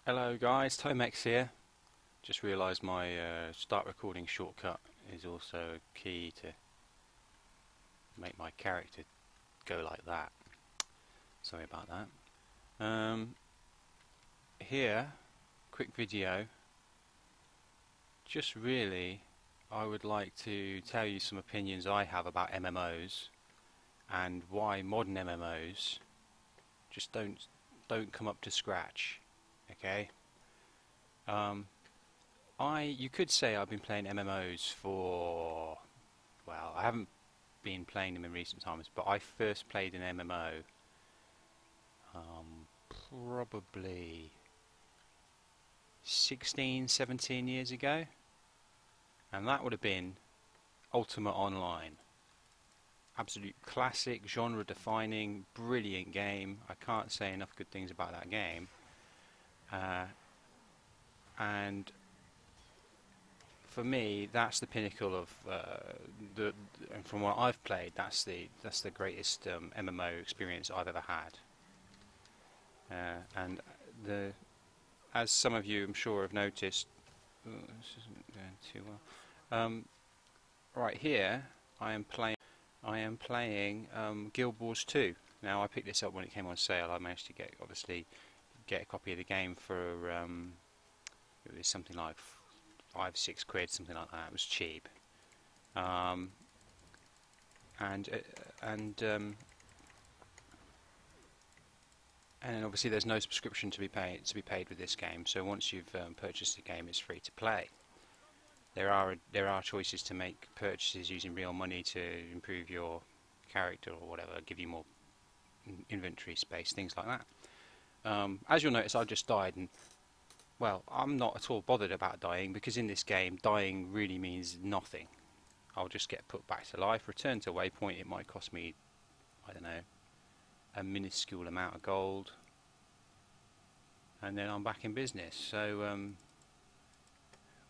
Hello guys, Tomex here. Just realised my start recording shortcut is also a key to make my character go like that. Sorry about that. Here, quick video. Just really, I would like to tell you some opinions I have about MMOs and why modern MMOs just don't come up to scratch. Okay. You could say I've been playing MMOs for, well, I haven't been playing them in recent times, but I first played an MMO probably 16, 17 years ago, and that would have been Ultima Online. Absolute classic, genre-defining, brilliant game. I can't say enough good things about that game. And for me, that's the pinnacle of and from what I've played, that's the greatest MMO experience I've ever had. And as some of you, I'm sure, have noticed, this isn't going too well. Right here, I am playing Guild Wars 2. Now, I picked this up when it came on sale. I managed to obviously get a copy of the game for it was something like £5-6, something like that. It was cheap, and obviously there's no subscription to be paid with this game. So once you've purchased the game, it's free to play. There are choices to make purchases using real money to improve your character or whatever, give you more inventory space, things like that. As you'll notice, I just died, and well, I'm not at all bothered about dying, because in this game, dying really means nothing. I'll just get put back to life, return to waypoint. It might cost me, I don't know, a minuscule amount of gold, and then I'm back in business. So,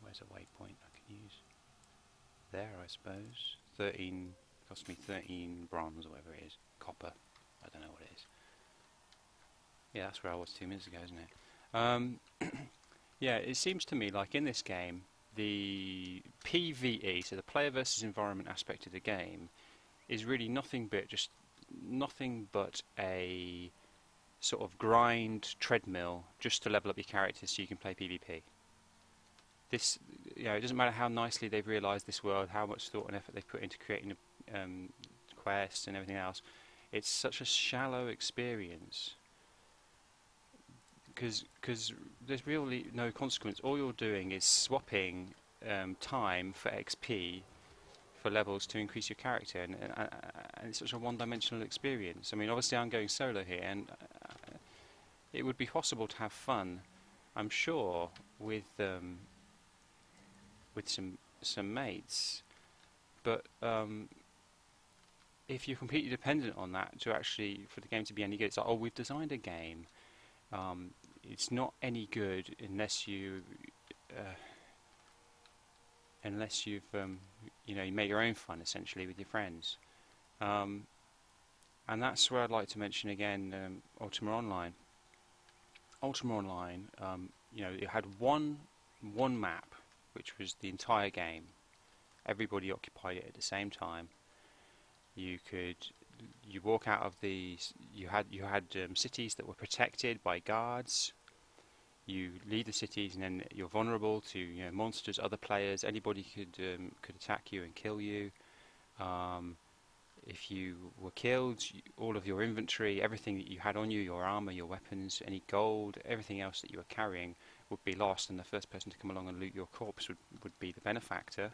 where's a waypoint I can use? There, I suppose. 13, cost me 13 bronze, or whatever it is. Copper, I don't know what it is. Yeah, that's where I was 2 minutes ago, isn't it? Yeah, it seems to me like in this game, the PvE, so the player versus environment aspect of the game, is really nothing but a sort of grind treadmill just to level up your character so you can play PvP. This, it doesn't matter how nicely they've realised this world, how much thought and effort they've put into creating quests and everything else. It's such a shallow experience. Because there's really no consequence. All you're doing is swapping time for XP for levels to increase your character, and it's such a one-dimensional experience. I mean, obviously I'm going solo here, and it would be possible to have fun, I'm sure, with some mates, but if you're completely dependent on that for the game to be any good, it's like, oh, we've designed a game. It's not any good unless you've you make your own fun essentially with your friends, and that's where I'd like to mention again Ultima Online. Ultima Online, it had one map, which was the entire game. Everybody occupied it at the same time. You walk out of you had cities that were protected by guards. You leave the cities, and then you're vulnerable to monsters, other players. Anybody could attack you and kill you. If you were killed, all of your inventory, everything that you had on you, your armor, your weapons, any gold, everything else that you were carrying would be lost, and the first person to come along and loot your corpse would be the benefactor.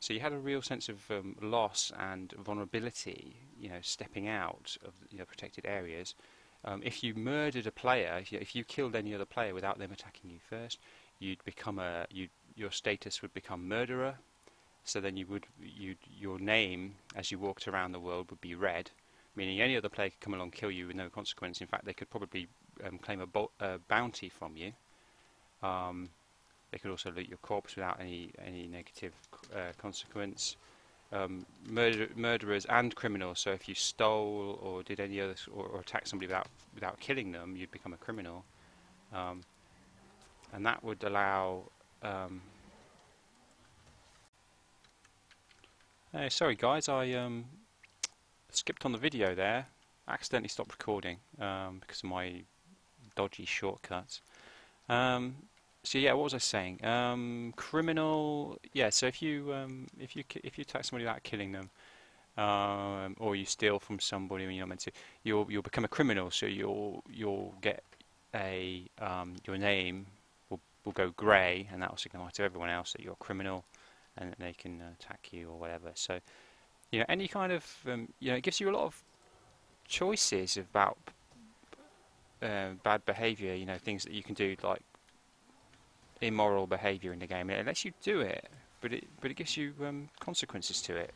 So you had a real sense of loss and vulnerability, stepping out of protected areas. If you murdered a player, if you killed any other player without them attacking you first, you'd become your status would become murderer. So then your name, as you walked around the world, would be red, meaning any other player could come along and kill you with no consequence. In fact, they could probably claim a bounty from you. They could also loot your corpse without any negative consequence. Murderers and criminals. So if you stole or did any other or attacked somebody without killing them, you'd become a criminal. um, and that would allow. Um, sorry guys, I skipped on the video there. I accidentally stopped recording because of my dodgy shortcuts. Um, so yeah, what was I saying? Criminal. Yeah. So if you attack somebody without killing them, or you steal from somebody when you're not meant to, you'll become a criminal. So you'll get your name will go grey, and that will signify to everyone else that you're a criminal, and they can attack you or whatever. So any kind of it gives you a lot of choices about bad behaviour. Things that you can do, like immoral behaviour in the game. It lets you do it, but it gives you consequences to it,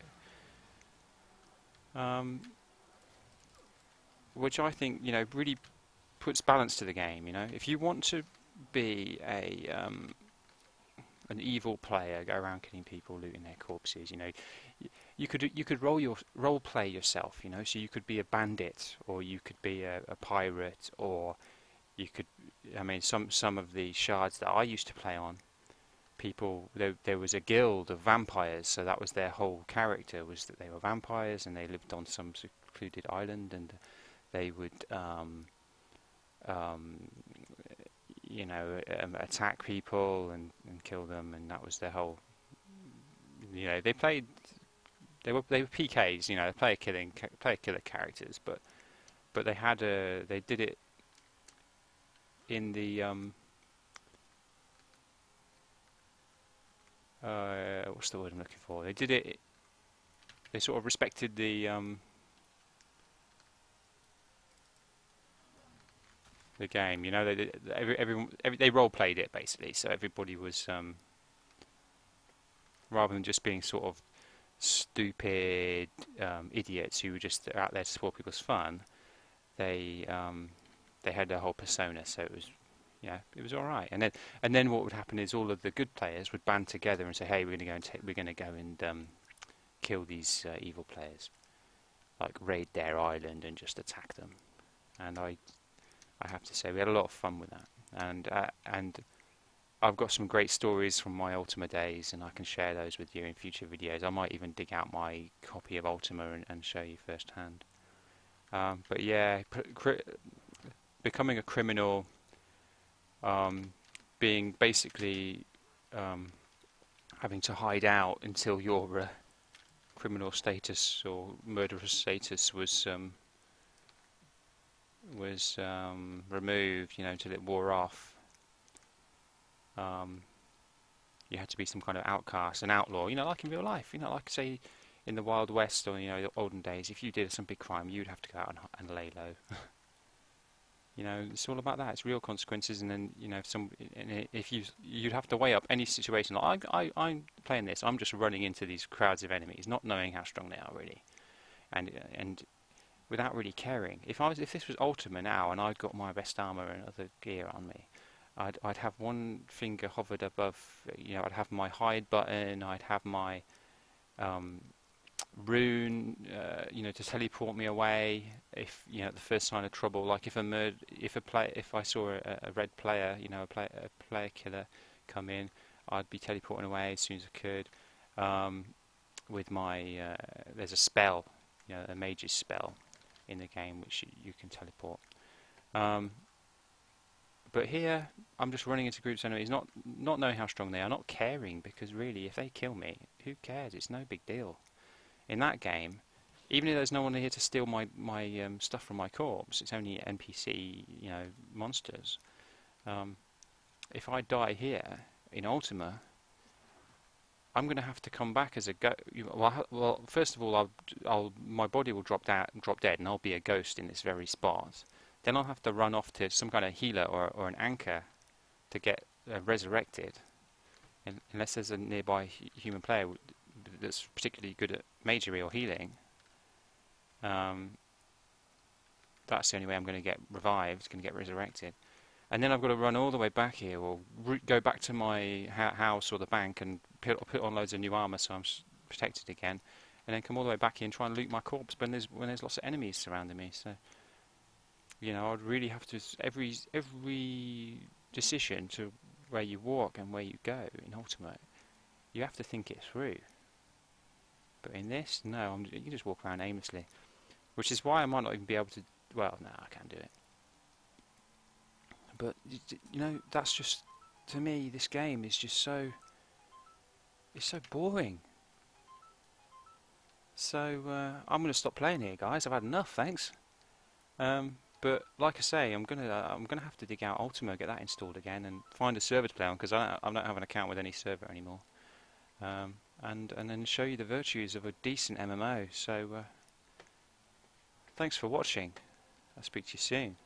which I think really puts balance to the game. If you want to be an evil player, go around killing people, looting their corpses, you could role play yourself. So you could be a bandit, or you could be a pirate, or you could. I mean, some of the shards that I used to play on, there was a guild of vampires, so that was their whole character, was that they were vampires and they lived on some secluded island, and they would attack people and kill them, and that was their whole. They were PKs, player killer characters, but they did it in the what's the word I'm looking for? They sort of respected the game. They role played it basically, so everybody was rather than just being sort of stupid idiots who were just out there to spoil people's fun. They had their whole persona, so it was all right. And then what would happen is all of the good players would band together and say, "Hey, we're going to go and kill these evil players, like raid their island and just attack them." And I have to say, we had a lot of fun with that. And I've got some great stories from my Ultima days, and I can share those with you in future videos. I might even dig out my copy of Ultima and show you firsthand. But yeah, becoming a criminal, being basically having to hide out until your criminal status or murderous status was removed, until it wore off. You had to be some kind of outcast, an outlaw, like in real life, like say in the Wild West or the olden days. If you did some big crime, you'd have to go out and lay low. It's all about that. It's real consequences, and then if you'd have to weigh up any situation. Like I'm playing this, I'm just running into these crowds of enemies, not knowing how strong they are really, and without really caring. If this was Ultima now, and I'd got my best armor and other gear on me, I'd have one finger hovered above. I'd have my hide button. I'd have my rune, to teleport me away if the first sign of trouble. Like if I saw a red player, a player killer come in, I'd be teleporting away as soon as I could. With my there's a spell, a mage's spell in the game which you can teleport. But here I'm just running into groups of enemies, not knowing how strong they are, not caring, because really if they kill me, who cares? It's no big deal. In that game, even if there's no one here to steal my stuff from my corpse, it's only NPC monsters. If I die here in Ultima, I'm going to have to come back as a well, first of all, my body will drop dead, and I'll be a ghost in this very spot. Then I'll have to run off to some kind of healer or an anchor to get resurrected, unless there's a nearby human player that's particularly good at magery or healing. That's the only way I'm going to get revived, going to get resurrected. And then I've got to run all the way back here, or go back to my house or the bank and put on loads of new armor so I'm protected again, and then come all the way back here and try and loot my corpse when there's lots of enemies surrounding me. So You know, I'd really have to every decision to where you walk and where you go in Ultimate, you have to think it through. But in this, no, you can just walk around aimlessly, which is why I might not even be able to. Well, no, I can do it. But you know, that's just, to me, this game is just so, it's so boring. So I'm going to stop playing here, guys. I've had enough, thanks. But like I say, I'm gonna have to dig out Ultima, get that installed again, and find a server to play on, because I don't have an account with any server anymore. And then show you the virtues of a decent MMO. So thanks for watching. I'll speak to you soon.